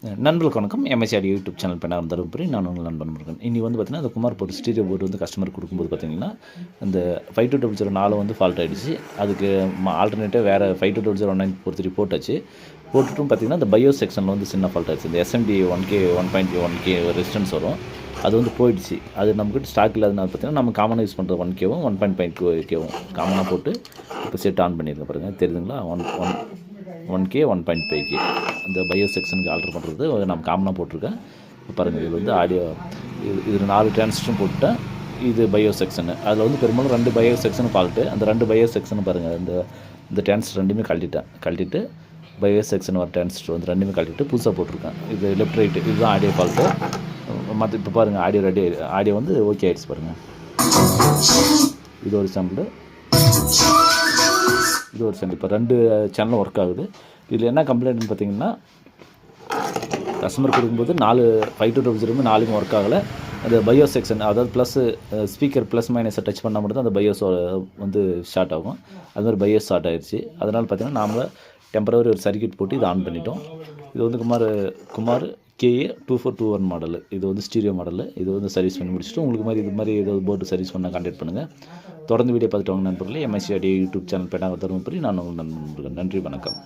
நண்பர்களுக்கு வணக்கம். எம்எஸ்சிஆடி YouTube channel பேனாக Dharmapuri. நான் உங்கள் நண்பன் முருகன். இன்றைக்கி வந்து பார்த்திங்கன்னா, அந்த குமார் போர்ட் ஸ்டீரியோ போர்டு வந்து கஸ்டமருக்கு கொடுக்கும்போது பார்த்திங்கன்னா, அந்த 5200 வந்து ஃபால்ட் ஆகிடுச்சு. அதுக்கு ஆல்டர்னேட்டாக வேறு 52001943 போட்டாச்சு. போட்டுட்டும் பார்த்திங்கன்னா, இந்த பயோஸ் செக்ஷனில் வந்து சின்ன ஃபால்ட் ஆகிடுச்சு. இந்த எஸ்எம்டி 1K 1.1K ரெசிஸ்டன்ஸ் வரும், அது வந்து போயிடுச்சு. அது நம்மக்கிட்ட ஸ்டாக் இல்லாதனால பார்த்திங்கன்னா, நம்ம காமனாக யூஸ் பண்ணுற 1Kவும் 1.5Kவும் காமனாக போட்டு இப்போ செட் ஆன் பண்ணியிருக்கேன் பாருங்கள், தெரியுதுங்களா? 1K 1.5K அந்த பயோ செக்ஷனுக்கு ஆல்ட்ரு பண்ணுறது நம்ம காமனாக போட்டிருக்கேன். இப்போ பாருங்கள், இது வந்து ஆடியோ இதில் 4 டிரான்சிஸ்டரும் போட்டுட்டேன். இது பயோ செக்ஷனு. அதில் வந்து பெரும்பாலும் 2 பயோ செக்ஷனும் ஃபால்ட்டு. அந்த 2 பயோ செக்ஷனும் பாருங்கள், இந்த டிரான்சிஸ்டர் ரெண்டுமே கழட்டிட்டு பயோ செக்ஷன் ஒரு டிரான்சிஸ்டர் வந்து ரெண்டுமே கழட்டிட்டு புதுசாக போட்டிருக்கேன். இது லெஃப்ட் ரைட்டு, இதுதான் ஆடியோ ஃபால்ட்டு. மற்ற இப்போ பாருங்கள், ஆடியோ வந்து ஓகே ஆகிடுச்சு பாருங்கள். இது ஒரு சாம்பிள், இது ஒரு சாம்பிள். இப்போ 2 சேனலும் ஒர்க் ஆகுது. இதில் என்ன கம்ப்ளைண்ட்னு பார்த்தீங்கன்னா, கஸ்டமர் கொடுக்கும்போது 5200 4மே ஒர்க் ஆகலை. அந்த பயோ செக்ஷன், அதாவது ப்ளஸ்ஸு ஸ்பீக்கர் ப்ளஸ் மைனஸை டச் பண்ணால் மட்டும் தான் அந்த பயோஸ் வந்து ஷார்ட் ஆகும். அது மாதிரி பயோஸ் ஷார்ட் ஆகிடுச்சு. அதனால் பார்த்திங்கன்னா, நாமளே டெம்பரவரி ஒரு சர்க்யூட் போட்டு இதை ஆன் பண்ணிட்டோம். இது வந்து குமார் KA 2421 மாடலு. இது வந்து ஸ்டீரியோ மாடலு. இது வந்து சர்வீஸ் பண்ணி முடிச்சுட்டு உங்களுக்கு இது மாதிரி ஏதாவது போர்டு சர்வீஸ் பண்ணால் கான்டாக்ட் பண்ணுங்கள். தொடர்ந்து வீடியோ பார்த்துட்டு வாங்க நண்பர்களே. எம்எஸ்சிஆடி யூடியூப் சேனல் பேனாக தருமபுரி. நான் உங்கள் நண்பர்கள். நன்றி, வணக்கம்.